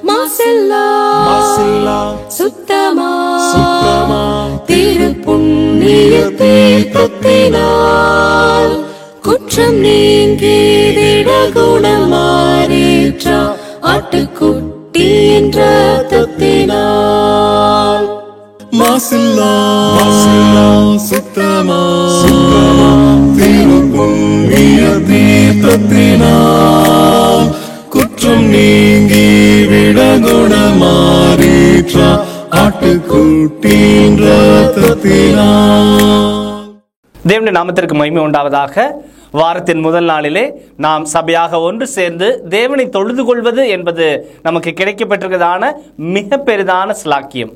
மாசில்லா சுத்தமா திருப்புண்ணிய தீர்த்தத்தினால் குற்றம் நீங்கிட குணமாறேற்ற ஆட்டுக்குட்டியின் ரத்தத்தினால் மாசில்லா சுத்தமா திருப்புண்ணிய தீர்த்தத்தினால் குற்றம் நீங்கி விட குணமாறேற்ற ஆட்டுக்குட்டியின் ரத்தத்தினால். தேவனுடைய நாமத்திற்கு மகிமை உண்டாவதாக. வாரத்தின் முதல் நாளிலே நாம் சபையாக ஒன்று சேர்ந்து தேவனை தொழுது கொள்வது என்பது நமக்கு கிடைக்கப்பட்டிருக்கிறதான மிக பெரிதான ஸ்லாக்கியம்.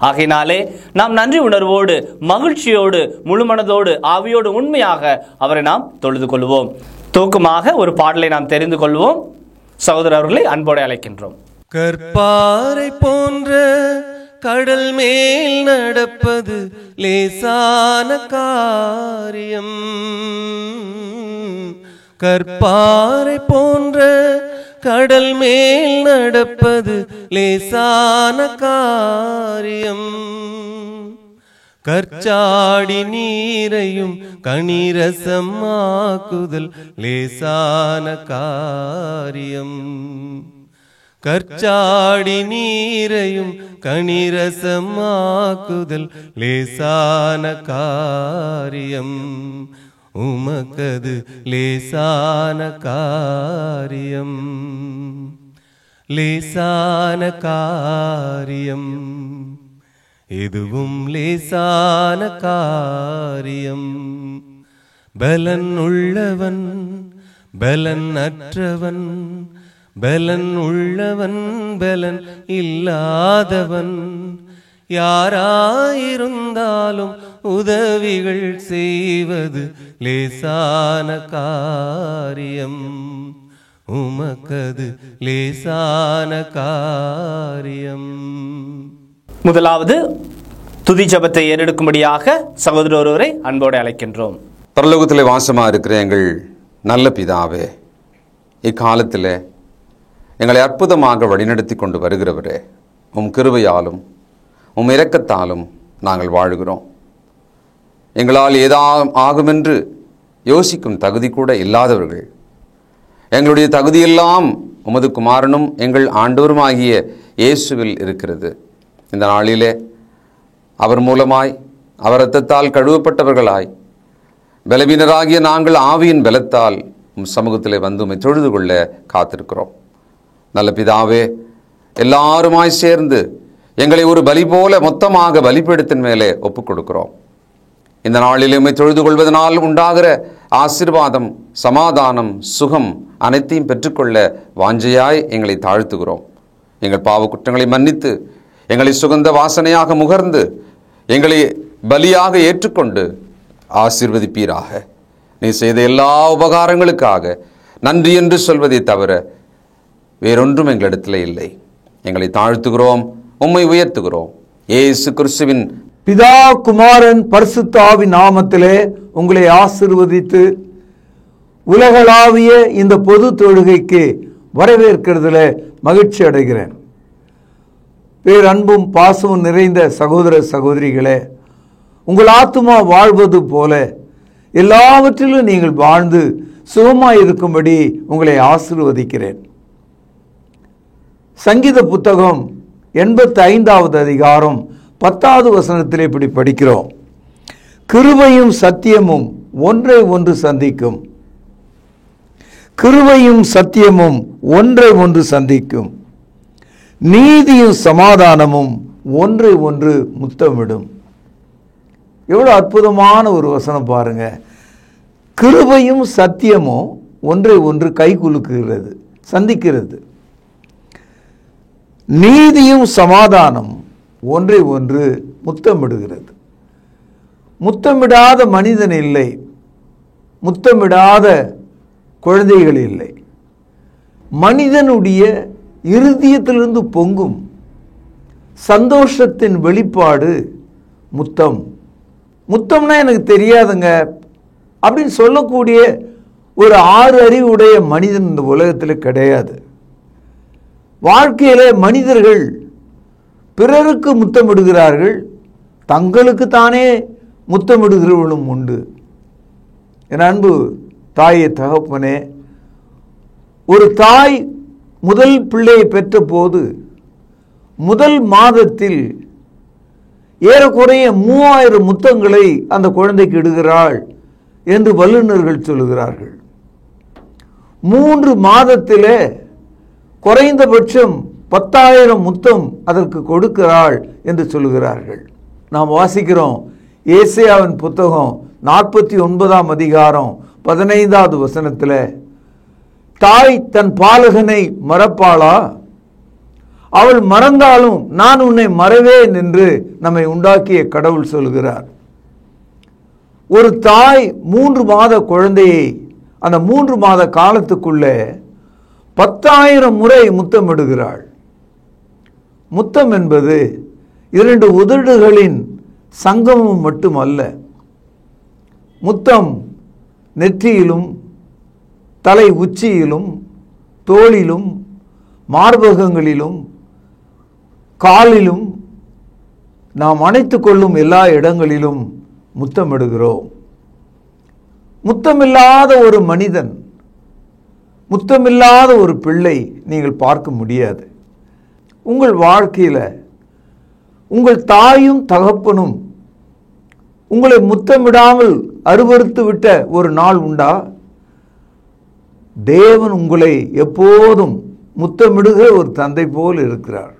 ஆகையினாலே நாம் நன்றி உணர்வோடு மகிழ்ச்சியோடு முழுமனதோடு ஆவியோடு உண்மையாக அவரை நாம் தொழுது கொள்வோம். தூக்கமாக ஒரு பாடலை நாம் தெரிந்து கொள்வோம். சகோதரர்களை அன்போடு அழைக்கின்றோம். கற்பாறை போன்ற கடல் மேல் நடப்பது லேசான காரியம். கற்பாறை போன்ற கடல் மேல் நடப்பது லேசான காரியம். கற்சாடி நீரையும் கனிரசமாக்குதல் லேசான காரியம். கற்சாடி நீரையும் கனிரசமாக்குதல் லேசான காரியம். உமக்கது லேசான காரியம், லேசான காரியம். எதுவும் லேசான காரியம். பலன் உள்ளவன் பலன் அற்றவன், பலன் உள்ளவன் பலன் இல்லாதவன், யாராயிருந்தாலும் உதவிகள் செய்வது லேசான காரியம். உமக்கது லேசான காரியம். முதலாவது துதி ஜெபத்தை ஏறெடுக்கும்படியாக சகோதரர் ஒருவரை அன்போடு அழைக்கின்றோம். பரலோகத்திலே வாசமா இருக்கிற எங்கள் நல்ல பிதாவே, இக்காலத்தில் எங்களை அற்புதமாக வழிநடத்தி கொண்டு வருகிறவரே, உம் கிருபையாலும் உம் இரக்கத்தாலும் நாங்கள் வாழுகிறோம். எங்களால் ஏதாவது ஆகுமென்று யோசிக்கும் தகுதி கூட இல்லாதவர்கள், எங்களுடைய தகுதியெல்லாம் உமது குமாரனும் எங்கள் ஆண்டவருமாகிய இயேசுவில் இருக்கிறது. இந்த நாளிலே அவர் மூலமாய் அவர் இரத்தத்தால் கழுவப்பட்டவர்களாய் பலவீனராகிய நாங்கள் ஆவியின் பலத்தால் உம் சமூகத்திலே வந்து உம்மை தொழுது கொள்ள காத்திருக்கிறோம். நல்ல பிதாவே, எல்லாருமாய் சேர்ந்து எங்களை ஒரு பலி போல மொத்தமாக பலிபீடத்தின் மேலே ஒப்புக் கொடுக்கிறோம். இந்த நாளில் உம்மை தொழுது கொள்வதனால் உண்டாகிற ஆசீர்வாதம், சமாதானம், சுகம் அனைத்தையும் பெற்றுக்கொள்ள வாஞ்சையாய் எங்களை தாழ்த்துகிறோம். எங்கள் பாவ குற்றங்களை மன்னித்து எங்களை சுகந்த வாசனையாக முகர்ந்து எங்களை பலியாக ஏற்றுக்கொண்டு ஆசீர்வதிப்பீராக. நீ செய்த எல்லா உபகாரங்களுக்காக நன்றி என்று சொல்வதை தவிர வேறொன்றும் எங்களிடத்தில் இல்லை. எங்களை தாழ்த்துகிறோம், உம்மை உயர்த்துகிறோம். இயேசு கிறிஸ்துவின் பிதா குமாரன் பரிசுத்த ஆவியின் நாமத்திலே உங்களை ஆசீர்வதித்து உலகளாவிய இந்த பொது தொழுகைக்கு வரவேற்கிறதுல மகிழ்ச்சி அடைகிறேன். பேரன்பும் பாசமும் நிறைந்த சகோதர சகோதரிகளே, உங்கள் ஆத்துமா வாழ்வது போல எல்லாவற்றிலும் நீங்கள் வாழ்ந்து சுகமாய் இருக்கும்படி உங்களை ஆசீர்வதிக்கிறேன். சங்கீத புத்தகம் 85வது அதிகாரம் 10வது வசனத்தில் இப்படி படிக்கிறோம்: கிருபையும் சத்தியமும் ஒன்றை ஒன்று சந்திக்கும். கிருபையும் சத்தியமும் ஒன்றை ஒன்று சந்திக்கும். நீதியும் சமாதானமும் ஒன்றை ஒன்று முத்தமிடும். எவ்வளவு அற்புதமான ஒரு வசனம் பாருங்க. கிருபையும் சத்தியமும் ஒன்றை ஒன்று கை குலுக்குகிறது, சந்திக்கிறது. நீதியும் சமாதானம் ஒன்றை ஒன்று முத்தமிடுகிறது. முத்தமிடாத மனிதன் இல்லை, முத்தமிடாத குழந்தைகள் இல்லை. மனிதனுடைய இருதயத்திலிருந்து பொங்கும் சந்தோஷத்தின் வெளிப்பாடு முத்தம். முத்தம்னா எனக்கு தெரியாதுங்க அப்படின்னு சொல்லக்கூடிய ஒரு 6 அறிவுடைய மனிதன் இந்த உலகத்தில் கிடையாது. வாழ்க்கையிலே மனிதர்கள் பிறருக்கு முத்தமிடுகிறார்கள், தங்களுக்கு தானே முத்தமிடுகிறவர்களும் உண்டு. என் அன்பு தாயே தகப்பனே, ஒரு தாய் முதல் பிள்ளையை பெற்ற போது முதல் மாதத்தில் ஏறக்குறைய 3000 முத்தங்களை அந்த குழந்தைக்கு இடுகிறாள் என்று வல்லுநர்கள் சொல்லுகிறார்கள். 3 மாதத்திலே குறைந்தபட்சம் 10,000 முத்தம் அதற்கு கொடுக்கிறாள் என்று சொல்லுகிறார்கள். நாம் வாசிக்கிறோம் ஏசாயாவின் புத்தகம் 49ஆம் அதிகாரம் 15வது வசனத்தில், தாய் தன் பாலகனை மறப்பாளா? அவள் மறந்தாலும் நான் உன்னை மறவேன் என்று நம்மை உண்டாக்கிய கடவுள் சொல்கிறார். ஒரு தாய் 3 மாத குழந்தையை அந்த 3 மாத காலத்துக்குள்ளே 10,000 முறை முத்தமிடுகிறாள். முத்தம் என்பது 2 உதடுகளின் சங்கமம் மட்டுமல்ல. முத்தம் நெற்றியிலும் தலை உச்சியிலும் தோளிலும் மார்பகங்களிலும் காலிலும் நாம் அணைத்துக் கொள்ளும் எல்லா இடங்களிலும் முத்தமிடுகிறோம். முத்தமில்லாத ஒரு மனிதன், முத்தமில்லாத ஒரு பிள்ளை நீங்கள் பார்க்க முடியாது. உங்கள் வாழ்க்கையில் உங்கள் தாயும் தகப்பனும் உங்களை முத்தமிடாமல் அருவருத்து விட்ட ஒரு நாள் உண்டா? தேவன் உங்களை எப்போதும் முத்தமிடுகிற ஒரு தந்தை போல் இருக்கிறார்.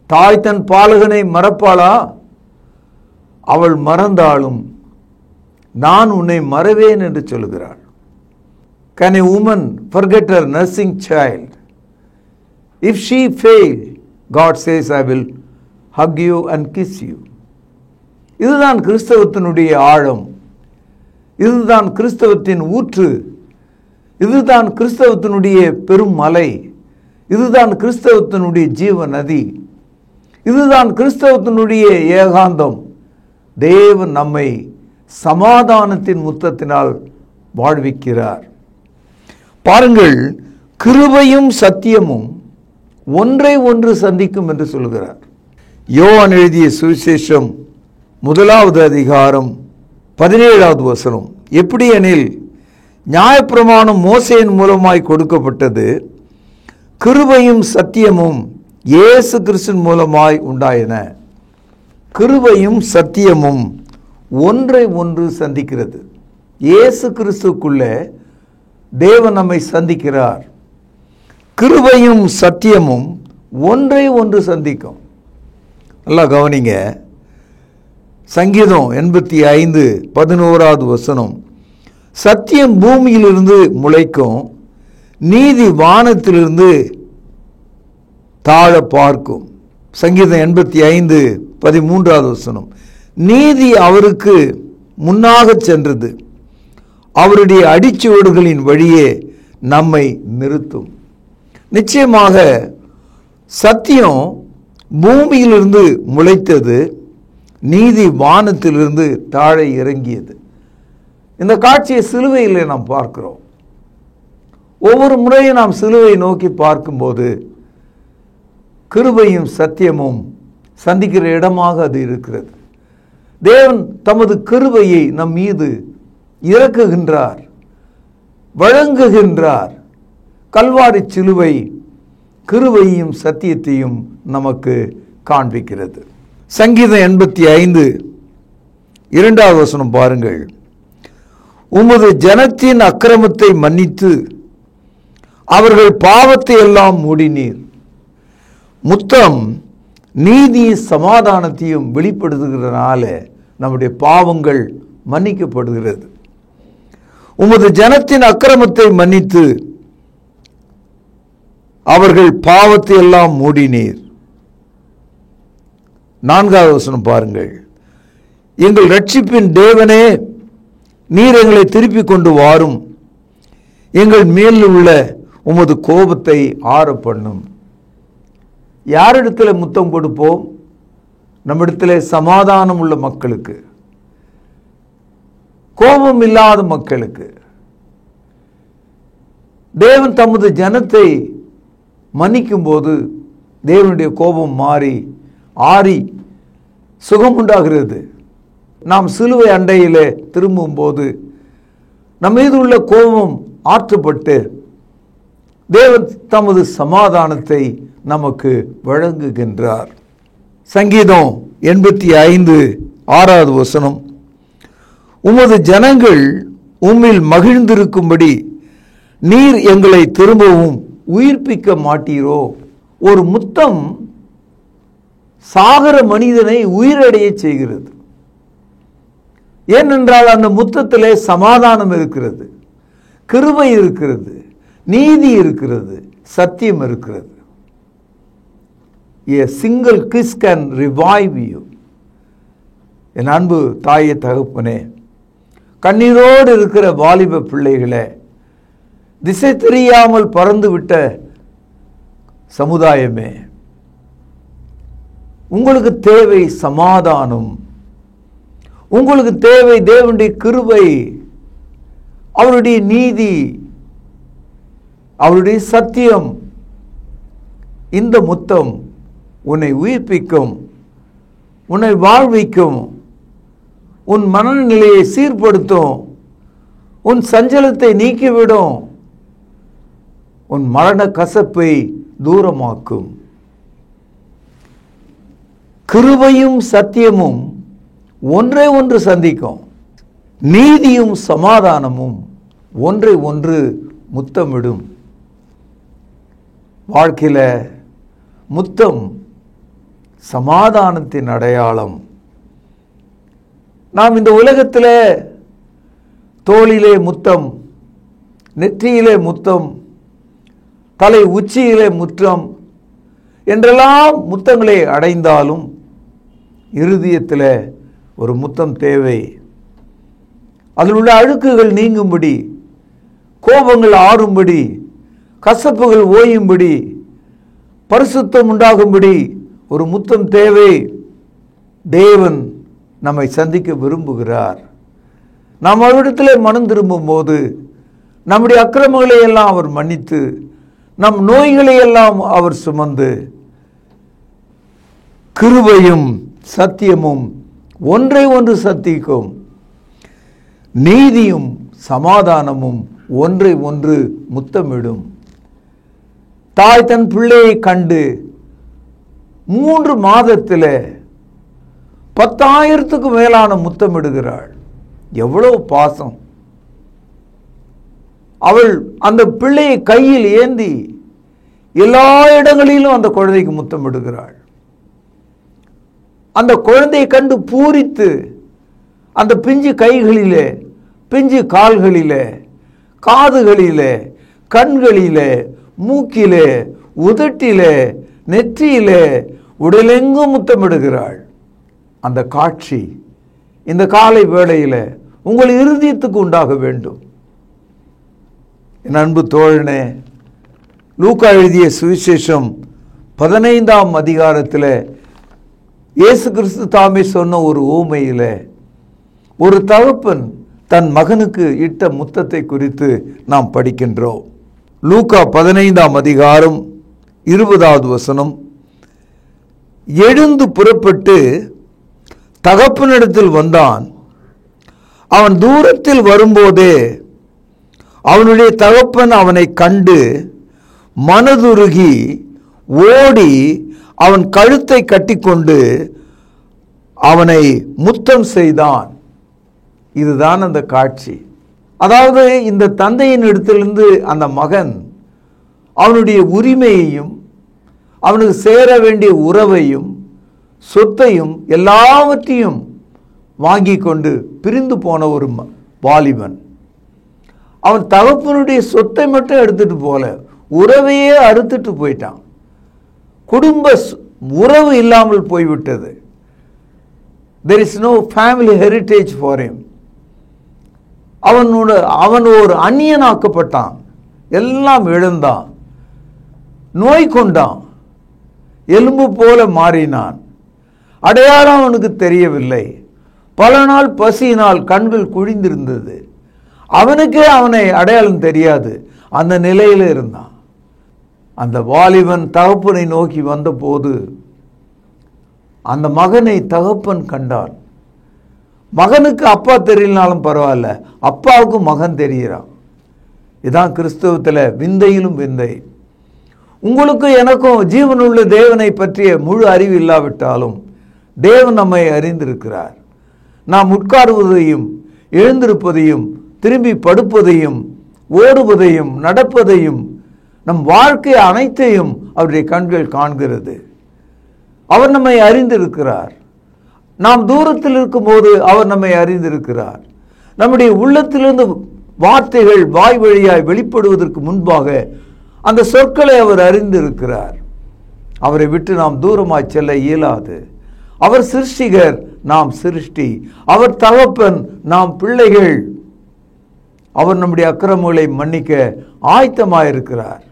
தாய் தன் பாலகனை மறப்பாளா? அவள் மறந்தாலும் நான் உன்னை மறவேன் என்று சொல்கிறாள். Can a woman forget her nursing child? If she fail, God says, I will hug you and kiss you. இதுதான் கிறிஸ்தவத்தினுடைய ஆழம், இதுதான் கிறிஸ்தவத்தின் ஊற்று, இதுதான் கிறிஸ்தவத்தினுடைய பெரும் மலை, இதுதான் கிறிஸ்தவத்தினுடைய ஜீவ நதி, இதுதான் கிறிஸ்தவத்தினுடைய ஏகாந்தம். தேவன் நம்மை சமாதானத்தின் முத்தத்தினால் வாழ்விக்கிறார். பாருங்கள், கிருபையும் சத்தியமும் ஒன்றை ஒன்று சந்திக்கும் என்று சொல்கிறார். யோவான் எழுதிய சுவிசேஷம் 1வது அதிகாரம் 17வது வசனம், எப்படி எனில் நியாயப்பிரமாணம் மோசேயின் மூலமாய் கொடுக்கப்பட்டது, கிருபையும் சத்தியமும் இயேசு கிறிஸ்துவின் மூலமாய் உண்டாயின. கிருபையும் சத்தியமும் ஒன்றை ஒன்று சந்திக்கிறது. இயேசு கிறிஸ்துக்குள்ளே தேவன் நம்மை சந்திக்கிறார். கிருபையும் சத்தியமும் ஒன்றை ஒன்று சந்திக்கும். நல்லா கவனிங்க, சங்கீதம் 85:11வது வசனம், சத்தியம் பூமியிலிருந்து முளைக்கும், நீதி வானத்திலிருந்து தாழ பார்க்கும். சங்கீதம் 85:13வது வசனம், நீதி அவருக்கு முன்னாக சென்றது, அவருடைய அடிச்சுவடுகளின் வழியே நம்மை நிறுத்தும். நிச்சயமாக சத்தியம் பூமியிலிருந்து முளைத்தது, நீதி வானத்திலிருந்து தாழ இறங்கியது. இந்த காட்சியை சிலுவையில் நாம் பார்க்கிறோம். ஒவ்வொரு முறையும் நாம் சிலுவை நோக்கி பார்க்கும்போது கிருபையும் சத்தியமும் சந்திக்கிற இடமாக அது இருக்கிறது. தேவன் தமது கிருபையை நம் மீது இறக்குகின்றார், வழங்குகின்றார். கல்வாரி சிலுவை கிருபையும் சத்தியத்தையும் நமக்கு காண்பிக்கிறது. சங்கீதம் 85:2வது வசனம் பாருங்கள், உமது ஜனத்தின் அக்கிரமத்தை மன்னித்து அவர்கள் பாவத்தை எல்லாம் மூடினீர். முத்தம் நீதி சமாதானத்தையும் வெளிப்படுத்துகிறதுனால நம்முடைய பாவங்கள் மன்னிக்கப்படுகிறது. உமது ஜனத்தின் அக்கிரமத்தை மன்னித்து அவர்கள் பாவத்தை எல்லாம் மூடினீர். 4வது வசனம் பாருங்கள், எங்கள் ரட்சிப்பின் தேவனே, நீர் எங்களை திருப்பி கொண்டு வாரும், எங்கள் மேல் உள்ள உமது கோபத்தை ஆற பண்ணும். யாரிடத்தில் முத்தம் கொடுப்போம்? நம்மிடத்தில் சமாதானம் உள்ள மக்களுக்கு, கோபம் இல்லாத மக்களுக்கு. தேவன் தமது ஜனத்தை மன்னிக்கும் போது தேவனுடைய கோபம் ஆறி சுகம் உண்டாகிறது. நாம் சிலுவை அண்டையிலே திரும்பும் போது நம் மீது உள்ள கோபம் ஆற்றப்பட்டு தேவன் தமது சமாதானத்தை நமக்கு வழங்குகின்றார். சங்கீதம் 85:6 வசனம், உமது ஜனங்கள் உம்மில் மகிழ்ந்திருக்கும்படி நீர் எங்களை திரும்பவும் உயிர்ப்பிக்க மாட்டீரோ. ஒரு முத்தம் சாகர மனிதனை உயிரடைய செய்கிறது. ஏனென்றால் அந்த முத்தத்திலே சமாதானம் இருக்கிறது, கிருபை இருக்கிறது, நீதி இருக்கிறது, சத்தியம் இருக்கிறது. A single kiss can revive you. என் அன்பு தாயே தகப்பனே, கண்ணீரோடு இருக்கிற வாலிப பிள்ளைகளே, திசை தெரியாமல் பறந்துவிட்ட சமுதாயமே, உங்களுக்கு தேவை சமாதானம், உங்களுக்கு தேவை தேவனுடைய கிருபை, அவருடைய நீதி, அவருடைய சத்தியம். இந்த முத்தம் உன்னை உயிர்ப்பிக்கும், உன்னை வாழ்விக்கும், உன் மனநிலையை சீர்படுத்தும், உன் சஞ்சலத்தை நீக்கிவிடும், உன் மரண கசப்பை தூரமாக்கும். கிருபையும் சத்தியமும் ஒன்றை ஒன்று சந்திக்கும். நீதியும் சமாதானமும் ஒன்றை ஒன்று முத்தமிடும். வாழ்க்கையில முத்தம் சமாதானத்தின் அடையாளம். நாம் இந்த உலகத்தில் தோளிலே முத்தம், நெற்றியிலே முத்தம், தலை உச்சியிலே முத்தம் என்றெல்லாம் முத்தங்களை அடைந்தாலும் இருதயத்தில் ஒரு முத்தம் தேவை. அதில் உள்ள அழுக்குகள் நீங்கும்படி, கோபங்கள் ஆறும்படி, கசப்புகள் ஓயும்படி, பரிசுத்தம் உண்டாகும்படி ஒரு முத்தம் தேவை. தேவன் நம்மை சந்திக்க விரும்புகிறார். நாம் அவரிடத்திலே மனம் திரும்பும் போது நம்முடைய அக்கிரமங்களை எல்லாம் அவர் மன்னித்து, நம் நோய்களை எல்லாம் அவர் சுமந்து, கிருபையும் சத்தியமும் ஒன்றை ஒன்று சந்திக்கும். நீதியும் சமாதானமும் ஒன்றை ஒன்று முத்தமிடும். தாய் தன் பிள்ளையை கண்டு 3 மாதத்தில் 10,000க்கு மேலான முத்தமிடுகிறாள். எவ்வளவு பாசம்! அவள் அந்த பிள்ளையை கையில் ஏந்தி எல்லா இடங்களிலும் அந்த குழந்தைக்கு முத்தமிடுகிறாள். அந்த குழந்தையை கண்டு பூரித்து அந்த பிஞ்சு கைகளிலே, பிஞ்சு கால்களிலே, காதுகளிலே, கண்களிலே, மூக்கிலே, உதட்டிலே, நெற்றியிலே, உடலெங்கும் முத்தமிடுகிறாள். அந்த காட்சி இந்த காலை வேளையில் உங்கள் இருதயத்துக்கு உண்டாக வேண்டும். என் அன்பு தோழனே, லூக்கா எழுதிய சுவிசேஷம் 15ஆம் அதிகாரத்தில் இயேசு கிறிஸ்து தாமே சொன்ன ஒரு ஊமையில் ஒரு தகப்பன் தன் மகனுக்கு இட்ட முத்தத்தை குறித்து நாம் படிக்கின்றோம். லூக்கா 15ஆம் அதிகாரம் 20வது வசனம், எழுந்து புறப்பட்டு தகப்பனிடத்தில் வந்தான். அவன் தூரத்தில் வரும்போதே அவனுடைய தகப்பன் அவனை கண்டு மனதுருகி ஓடி அவன் கழுத்தை கட்டிக்கொண்டு அவனை முத்தம் செய்தான். இதுதான் அந்த காட்சி. அதாவது இந்த தந்தையின் இடத்திலிருந்து அந்த மகன் அவனுடைய உரிமையையும் அவனுக்கு சேர வேண்டிய உறவையும் சொத்தையும் எல்லாவற்றையும் வாங்கி கொண்டு பிரிந்து போன ஒரு வாலிபன். அவன் தகப்பனுடைய சொத்தை மட்டும் எடுத்துட்டு போல, உறவையே அறுத்துட்டு போயிட்டான். குடும்ப உறவு இல்லாமல் போய்விட்டது. There is no family heritage for him. அவன் ஒரு அந்நியனாக்கப்பட்டான், எல்லாம் இழந்தான், நோய் கொண்டான், எலும்பு போல மாறினான். அடையாளம் அவனுக்கு தெரியவில்லை. பல நாள் பசியினால் கண்கள் அந்த வாலிபன் தகப்பனை நோக்கி வந்தபோது அந்த மகனை தகப்பன் கண்டான். மகனுக்கு அப்பா தெரியலனாலும் பரவாயில்ல, அப்பாவுக்கு மகன் தெரிகிறான். இதுதான் கிறிஸ்தவத்தில் விந்தையிலும் விந்தை. உங்களுக்கு எனக்கும் ஜீவனுள்ள தேவனை பற்றிய முழு அறிவு இல்லாவிட்டாலும் தேவன் நம்மை அறிந்திருக்கிறார். நாம் உட்காருவதையும் எழுந்திருப்பதையும் திரும்பி படுப்பதையும் ஓடுவதையும் நடப்பதையும் நம் வாழ்க்கை அனைத்தையும் அவருடைய கண்கள் காண்கிறது. அவர் நம்மை அறிந்திருக்கிறார். நாம் தூரத்தில் இருக்கும்போது அவர் நம்மை அறிந்திருக்கிறார். நம்முடைய உள்ளத்திலிருந்து வார்த்தைகள் வாய் வழியாய் வெளிப்படுவதற்கு முன்பாக அந்த சொற்களை அவர் அறிந்திருக்கிறார். அவரை விட்டு நாம் தூரமாய் செல்ல இயலாது. அவர் சிருஷ்டிகர், நாம் சிருஷ்டி. அவர் தகப்பன், நாம் பிள்ளைகள். அவர் நம்முடைய அக்கிரமங்களை மன்னிக்க ஆயத்தமாயிருக்கிறார்.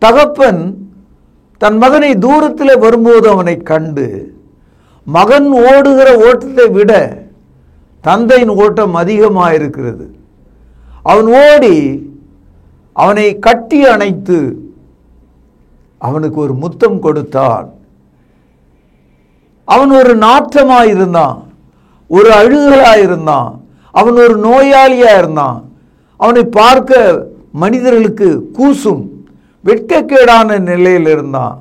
தகப்பன் தன் மகனை தூரத்தில் வரும்போது அவனை கண்டு, மகன் ஓடுகிற ஓட்டத்தை விட தந்தையின் ஓட்டம் அதிகமாயிருக்கிறது. அவன் ஓடி அவனை கட்டி அணைத்து அவனுக்கு ஒரு முத்தம் கொடுத்தான். அவன் ஒரு நாற்றமாயிருந்தான், ஒரு அழுகலாயிருந்தான், அவன் ஒரு நோயாளியா இருந்தான். அவனை பார்க்க மனிதர்களுக்கு கூசும் வெட்கக்கேடான நிலையில் இருந்தான்.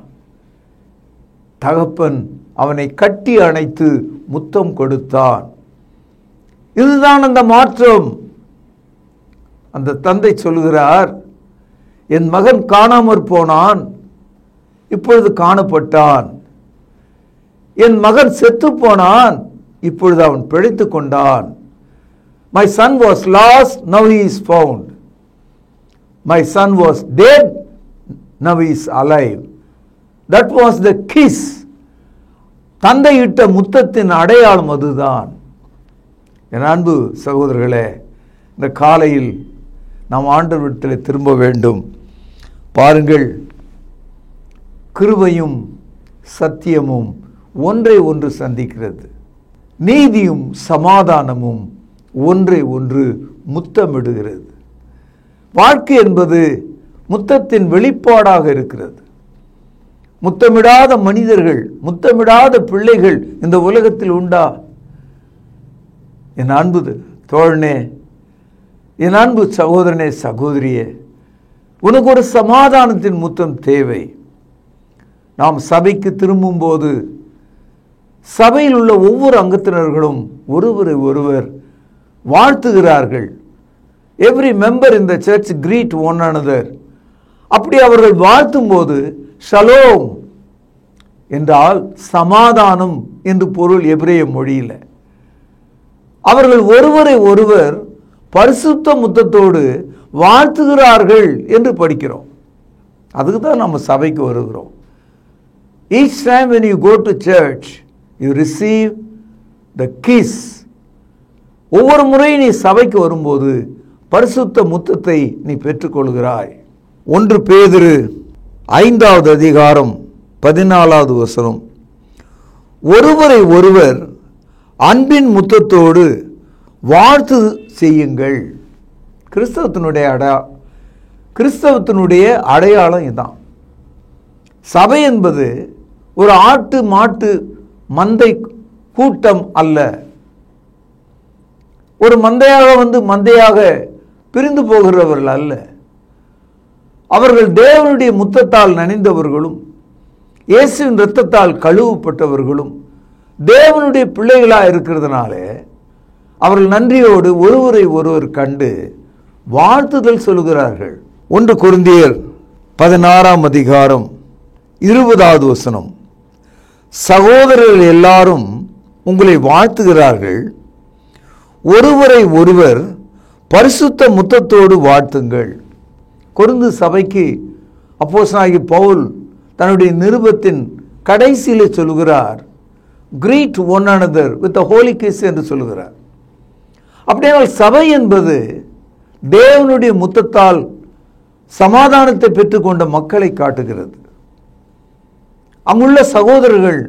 தகப்பன் அவனை கட்டி அணைத்து முத்தம் கொடுத்தான். இதுதான் அந்த மாற்றம். அந்த தந்தை சொல்கிறார், என் மகன் காணாமற் போனான், இப்பொழுது காணப்பட்டான். என் மகன் செத்து போனான், இப்பொழுது அவன் பிழைத்து கொண்டான். My son was lost, now he is found. My son was dead, now he is alive. That was the kiss. தந்தையிட்ட முத்தத்தின் அடையாளம் அதுதான். என் அன்பு சகோதரர்களே, இந்த காலையில் நாம் ஆண்டவரிடத்தில் திரும்ப வேண்டும். பாருங்கள், கிருபையும் சத்தியமும் ஒன்றை ஒன்று சந்திக்கிறது. நீதியும் சமாதானமும் ஒன்றை ஒன்று முத்தமிடுகிறது. வாழ்க்கை என்பது முத்தத்தின் வெளிப்பாடாக இருக்கிறது. முத்தமிடாத மனிதர்கள், முத்தமிடாத பிள்ளைகள் இந்த உலகத்தில் உண்டா? என் அன்பு தோழனே, என் அன்பு சகோதரனே, சகோதரியே, உனக்கு ஒரு சமாதானத்தின் முத்தம் தேவை. நாம் சபைக்கு திரும்பும்போது சபையில் உள்ள ஒவ்வொரு அங்கத்தினர்களும் ஒருவரை ஒருவர் வாழ்த்துகிறார்கள். Every member in the church greet one another. அப்படி அவர்கள் வாழ்த்தும் போது ஷலோம் என்றால் சமாதானம் என்று பொருள் எபிரேய மொழியில். அவர்கள் ஒருவரை ஒருவர் பரிசுத்த முத்தத்தோடு வாழ்த்துகிறார்கள் என்று படிக்கிறோம். அதுக்கு தான் நம்ம சபைக்கு வருகிறோம். Each time when you go to church, you receive the kiss. ஒவ்வொரு முறை நீ சபைக்கு வரும்போது பரிசுத்த முத்தத்தை நீ பெற்றுக்கொள்கிறாய். 1 பேதுரு 5வது அதிகாரம் 14வது வசனம், ஒருவரை ஒருவர் அன்பின் முத்தத்தோடு வாழ்த்து செய்யுங்கள். கிறிஸ்தவத்தினுடைய அடையாளம் இதுதான். சபை என்பது ஒரு ஆட்டு மாட்டு மந்தை கூட்டம் அல்ல. ஒரு மந்தையாக பிரிந்து போகிறவர்கள் அல்ல. அவர்கள் தேவனுடைய முத்தத்தால் நனைந்தவர்களும் இயேசுவின் இரத்தத்தால் கழுவப்பட்டவர்களும் தேவனுடைய பிள்ளைகளாக இருக்கிறதுனாலே அவர்கள் நன்றியோடு ஒருவரை ஒருவர் கண்டு வாழ்த்துதல் சொல்கிறார்கள். 1 கொரிந்தியர் 16ஆம் அதிகாரம் 20வது வசனம், சகோதரர்கள் எல்லாரும் உங்களை வாழ்த்துகிறார்கள், ஒருவரை ஒருவர் பரிசுத்த முத்தத்தோடு வாழ்த்துங்கள். கொரிந்து சபைக்கு அப்போஸ்தலனாகிய பவுல் தன்னுடைய நிருபத்தின் கடைசியிலே சொல்கிறார், greet one another with a holy kiss என்று சொல்கிறார். அப்படியானால் சபை என்பது தேவனுடைய முத்தத்தால் சமாதானத்தை பெற்றுக்கொண்ட மக்களை காட்டுகிறது. அங்குள்ள சகோதரர்கள்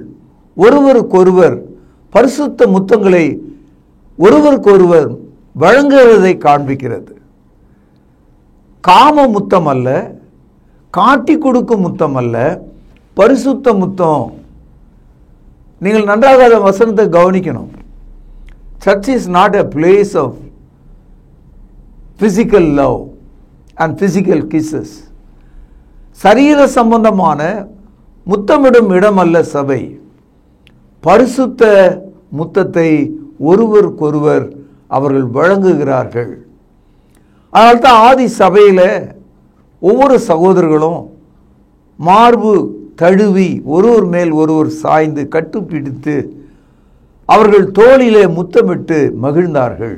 ஒருவருக்கொருவர் பரிசுத்த முத்தங்களை ஒருவருக்கொருவர் வழங்குவதை காண்பிக்கிறது. காம முத்தம் அல்ல, காட்டி கொடுக்கும் முத்தம் அல்ல, பரிசுத்த முத்தம். நீங்கள் நன்றாக அந்த வசனத்தை கவனிக்கணும். Church is not a place of physical love and physical kisses. சரீர சம்பந்தமான முத்தமிடும் இடம் அல்ல சபை. பரிசுத்த முத்தத்தை ஒருவருக்கொருவர் அவர்கள் வழங்குகிறார்கள். அதனால்தான் ஆதி சபையில் ஒவ்வொரு சகோதரர்களும் மார்பு தழுவி ஒருவர் மேல் ஒருவர் சாய்ந்து கட்டுப்பிடித்து அவர்கள் தோளிலே முத்தமிட்டு மகிழ்ந்தார்கள்.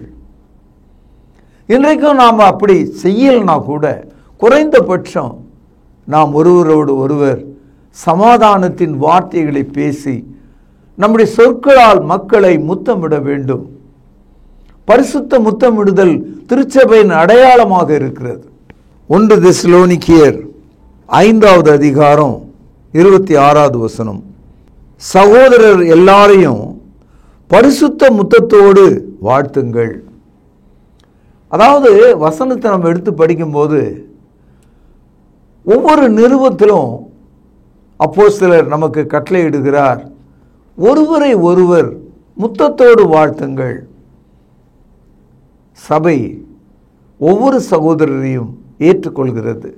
இன்றைக்கும் நாம் அப்படி செய்யலைனா கூட குறைந்தபட்சம் நாம் ஒருவரோடு ஒருவர் சமாதானத்தின் வார்த்தைகளை பேசி நம்முடைய சொற்களால் மக்களை முத்தமிட வேண்டும். பரிசுத்த முத்தமிடுதல் திருச்சபையின் அடையாளமாக இருக்கிறது. 1 தெசலோனிக்கேயர் 5வது அதிகாரம் 26வது வசனம், சகோதரர் எல்லாரையும் பரிசுத்த முத்தத்தோடு வாழ்த்துங்கள். அதாவது வசனத்தை நம்ம எடுத்து படிக்கும்போது ஒவ்வொரு நிறுவத்திலும் அப்போஸ்தலர் நமக்கு கட்டளையிடுகிறார், ஒருவரை ஒருவர் முத்தத்தோடு வாழ்த்துங்கள். சபை ஒவ்வொரு சகோதரரையும் ஏற்றுக்கொள்கிறது,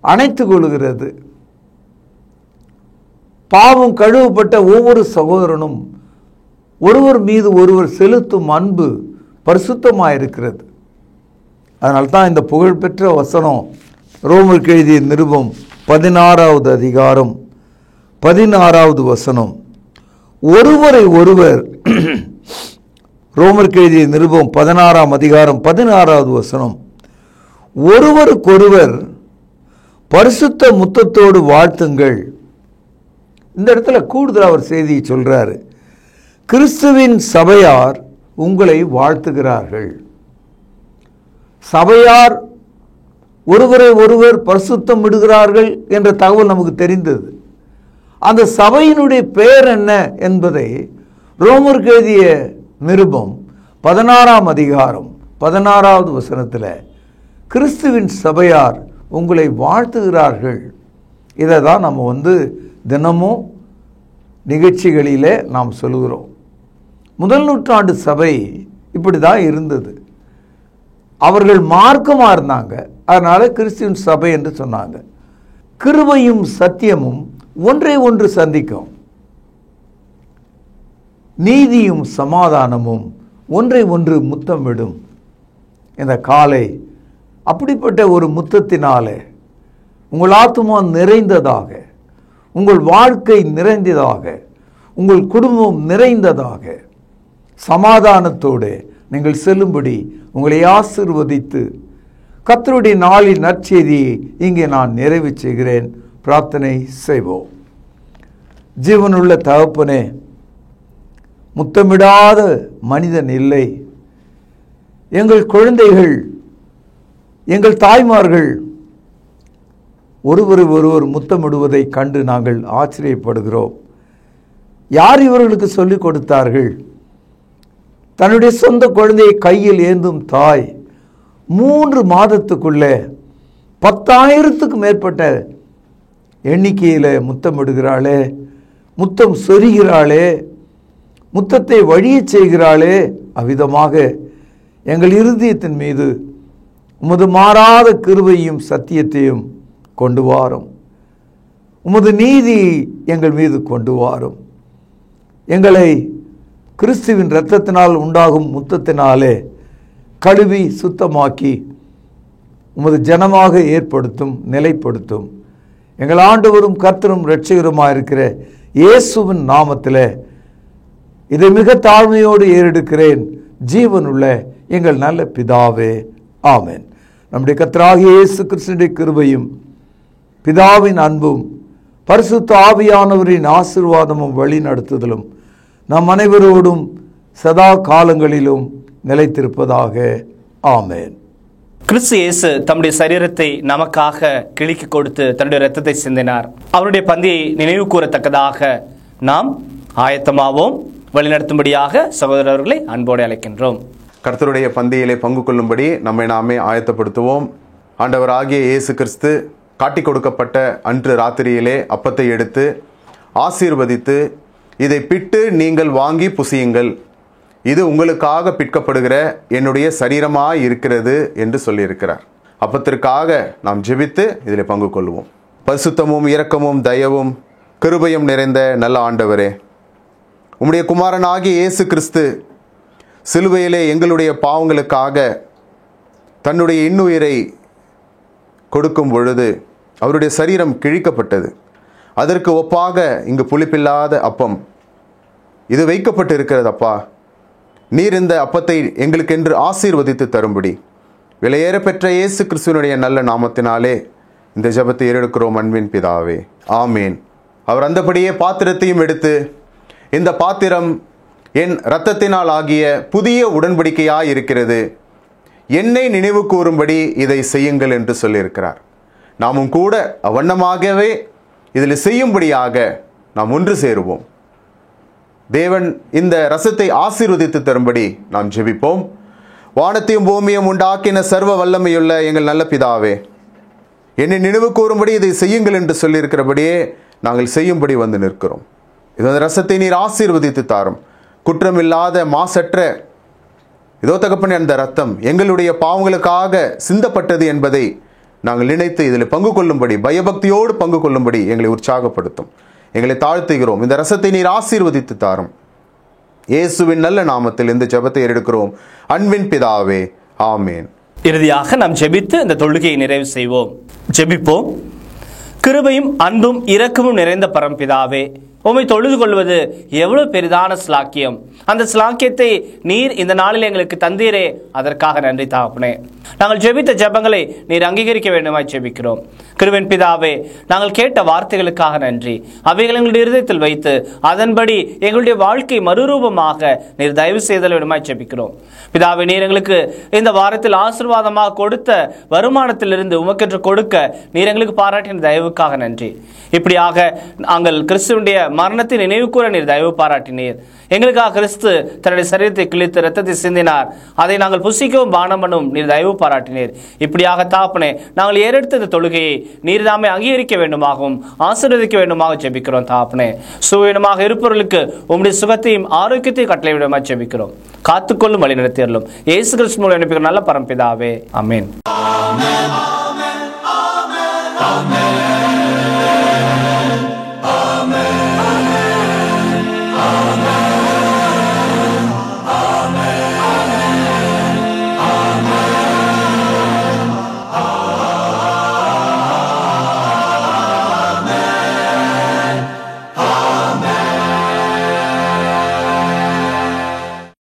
அணைத்துக் கொள்கிறது. பாவம் கழுவப்பட்ட ஒவ்வொரு சகோதரனும் ஒருவர் மீது ஒருவர் செலுத்தும் அன்பு பரிசுத்தமாயிருக்கிறது. அதனால்தான் இந்த புகழ்பெற்ற வசனம் ரோமருக்கு எழுதிய நிருபம் 16வது அதிகாரம் 16வது வசனம், ஒருவரை ஒருவர், ரோமருக்கு எழுதிய நிருபம் 16ஆம் அதிகாரம் 16வது வசனம், ஒருவருக்கொருவர் பரிசுத்த முத்தத்தோடு வாழ்த்துங்கள். இந்த இடத்துல கூடுதல் அவர் செய்தியை சொல்றாரு, கிறிஸ்துவின் சபையார் உங்களை வாழ்த்துகிறார்கள். சபையார் ஒருவரை ஒருவர் பரிசுத்தம் விடுகிறார்கள் என்ற தகவல் நமக்கு தெரிந்தது. அந்த சபையினுடைய பெயர் என்ன என்பதை ரோமருக்கு எழுதிய நிருபம் 16ஆம் அதிகாரம் 16வது வசனத்தில் கிறிஸ்துவின் சபையார் உங்களை வாழ்த்துகிறார்கள். இதை தான் நம்ம தினமும் நிகழ்ச்சிகளிலே நாம் சொல்லுகிறோம். முதல் நூற்றாண்டு சபை இப்படி தான் இருந்தது. அவர்கள் மார்க்கமாக இருந்தாங்க, அதனால கிறிஸ்துவின் சபை என்று சொன்னாங்க. கிருபையும் சத்தியமும் ஒன்றை ஒன்று சந்திக்கும், நீதியும் சமாதானமும் ஒன்றை ஒன்று முத்தமிடும். இந்த காலை அப்படிப்பட்ட ஒரு முத்தத்தினாலே உங்கள் ஆத்துமா நிறைந்ததாக, உங்கள் வாழ்க்கை நிறைந்ததாக, உங்கள் குடும்பம் நிறைந்ததாக, சமாதானத்தோடு நீங்கள் செல்லும்படி உங்களை ஆசீர்வதித்து கர்த்தருடைய நாளின் நற்செய்தியை இங்கே நான் நிறைவு செய்கிறேன். பிரார்த்தனை செய்வோம். ஜீவனுள்ள தகப்பனே, முத்தமிடாத மனிதன் இல்லை. எங்கள் குழந்தைகள், எங்கள் தாய்மார்கள் ஒருவரை ஒருவர் முத்தமிடுவதை கண்டு நாங்கள் ஆச்சரியப்படுகிறோம். யார் இவர்களுக்கு சொல்லிக் கொடுத்தார்கள்? தன்னுடைய சொந்த குழந்தையை கையில் ஏந்தும் தாய் 3 மாதத்துக்குள்ளே 10,000க்கு மேற்பட்ட எண்ணிக்கையில் முத்தமிடுகிறாளே, முத்தம் சொரிகிறாளே, முத்தத்தை வழியச் செய்கிறாளே. அவ்விதமாக எங்கள் இருதயத்தின் மீது உமது மாறாத கிருபையும் சத்தியத்தையும் கொண்டு வாரும். உமது நீதி எங்கள் மீது கொண்டு வாரும். எங்களை கிறிஸ்துவின் இரத்தத்தினால் உண்டாகும் முத்தத்தினாலே கழுவி சுத்தமாக்கி உமது ஜனமாக ஏற்படுத்தும், நிலைப்படுத்தும். எங்கள் ஆண்டவரும் கர்த்தரும் இரட்சகருமாக இருக்கிற இயேசுவின் நாமத்தில் இதை மிக தாழ்மையோடு ஏறெடுக்கிறேன். ஜீவனுள்ள எங்கள் நல்ல பிதாவே, ஆமென். நம்முடைய கர்த்தராகிய இயேசு கிறிஸ்துவின் கிருபையும் பிதாவின் அன்பும் பரிசுத்த ஆவியானவரின் ஆசீர்வாதமும் வழி நடத்துதலும் நம் அனைவரோடும் சதா காலங்களிலும் நிலைத்திருப்பதாக. ஆமென். கிறிஸ்து இயேசு தம்முடைய சரீரத்தை நமக்காக கிழிக்கு கொடுத்து தன்னுடைய இரத்தத்தை சிந்தினார். அவருடைய பந்தியை நினைவு கூறத்தக்கதாக நாம் ஆயத்தமாவோம். வழிநடத்தும்படியாக சகோதரர்களை அன்போடு அழைக்கின்றோம். கர்த்தருடைய பந்தியிலே பங்கு கொள்ளும்படி நம்மை நாமே ஆயத்தப்படுத்துவோம். ஆண்டவராகிய இயேசு கிறிஸ்து காட்டி கொடுக்கப்பட்ட அன்று ராத்திரியிலே அப்பத்தை எடுத்து ஆசீர்வதித்து, இதை பிட்டு நீங்கள் வாங்கி புசியுங்கள், இது உங்களுக்காக பிற்கப்படுகிற என்னுடைய சரீரமாய் இருக்கிறது என்று சொல்லியிருக்கிறார். அப்பத்திற்காக நாம் ஜெபித்து இதில் பங்கு கொள்வோம். பரிசுத்தமும் இரக்கமும் தயவும் கிருபையும் நிறைந்த நல்ல ஆண்டவரே, உம்முடைய குமாரனாகிய இயேசு கிறிஸ்து சிலுவையிலே எங்களுடைய பாவங்களுக்காக தன்னுடைய இன்னுயிரை கொடுக்கும் பொழுது அவருடைய சரீரம் கிழிக்கப்பட்டது. அதற்கு ஒப்பாக இங்கு புளிப்பில்லாத அப்பம் இது வைக்கப்பட்டு இருக்கிறது. அப்பா, நீர் இந்த அப்பத்தை எங்களுக்கென்று ஆசீர்வதித்து தரும்படி விலையேற பெற்ற இயேசு கிறிஸ்துவனுடைய நல்ல நாமத்தினாலே இந்த ஜெபத்தை ஏறெடுக்கிறோம் அன்பின் பிதாவே, ஆமேன். அவர் அந்தபடியே பாத்திரத்தையும் எடுத்து, இந்த பாத்திரம் என் இரத்தத்தினால் ஆகிய புதிய உடன்படிக்கையாய் இருக்கிறது, என்னை நினைவு கூறும்படி இதை செய்யுங்கள் என்று சொல்லியிருக்கிறார். நாமும் கூட அவ்வண்ணமாகவே இதில் செய்யும்படியாக நாம் ஒன்று சேருவோம். தேவன் இந்த ரசத்தை ஆசீர்வதித்து தரும்படி நாம் ஜெபிப்போம். வானத்தையும் பூமியும் உண்டாக்கின சர்வ வல்லமையுள்ள எங்கள் நல்ல பிதாவே, என்னை நினைவு கூறும்படி இதை செய்யுங்கள் என்று சொல்லியிருக்கிறபடியே நாங்கள் செய்யும்படி வந்து நிற்கிறோம். இந்த ரசத்தை நீர் ஆசீர்வதித்து தாரும். குற்றமில்லாத மாசற்ற இதோ தகப்பனே, அந்த ரத்தம் எங்களுடைய பாவங்களுக்காக சிந்தப்பட்டது என்பதை நாங்கள் நினைத்து இதில் பங்கு கொள்ளும்படி, பயபக்தியோடு பங்கு கொள்ளும்படி எங்களை உற்சாகப்படுத்தும். எங்களை தாழ்த்துகிறோம். இந்த ரசத்தை நீர் ஆசீர்வதித்து தாரும். இயேசுவின் நல்ல நாமத்தில் இந்த ஜெபத்தை எடுக்கிறோம் அன்பின் பிதாவே, ஆமேன். இறுதியாக நாம் ஜெபித்து இந்த தொழுகையை நிறைவு செய்வோம். ஜெபிப்போம். கிருபையும் அன்பும் இரக்கமும் நிறைந்த பரம்பிதாவே, உம்மை தொழுது கொள்வது எவ்வளவு பெரிதான ஸ்லாக்கியம். அந்த ஸ்லாக்கியத்தை நீர் இந்த நாளில் எங்களுக்கு தந்தீரே, அதற்காக நன்றி தகப்பனே. நாங்கள் ஜெபித்த ஜெபங்களை நீர் அங்கீகரிக்க வேண்டுமாய் ஜெபிக்கிறோம். கிருபையின் பிதாவே, நாங்கள் கேட்ட வார்த்தைகளுக்காக நன்றி. அவைகள் எங்களுடைய இருதயத்தில் வைத்து அதன்படி எங்களுடைய வாழ்க்கை மறுரூபமாக நீர் தயவு செய்தல் வேண்டுமாய் ஜெபிக்கிறோம். பிதாவே, நீர் எங்களுக்கு இந்த வாரத்தில் ஆசீர்வாதமாக கொடுத்த வருமானத்திலிருந்து உமக்கென்று கொடுக்க நீர் எங்களுக்கு பாராட்டின தயவுக்காக நன்றி. இப்படியாக நாங்கள் கிறிஸ்துவனுடைய மரணத்தை நினைவு கூற நீர் தயவு பாராட்டினீர். எங்களுக்காக கிறிஸ்து தன்னுடைய சரீரத்தை கிழித்து இரத்தத்தை சிந்தினார். அதை நாங்கள் புசிக்கவும் பானம் பண்ணவும் நீர் தயவு பாராட்டினீர். இப்படியாக தாப்பனே, நாங்கள் ஏறெடுத்த இந்த தொழுகையை நீர் தாமே அங்கீகரிக்க வேண்டுமாகவும் ஆசீர்வதிக்க வேண்டுமாக ஜெபிக்கிறோம். தாப்பனே, சுவீனமாக இருப்பவர்களுக்கு உம்முடைய சுகத்தையும் ஆரோக்கியத்தையும் கட்டளை விடமாக ஜெபிக்கிறோம். காத்துக்கொள்ளும் வழி நடத்தியறலும் இயேசு கிறிஸ்து மூலம் அனுப்புகிற நல்ல பரம்பிதாவே, ஆமென்.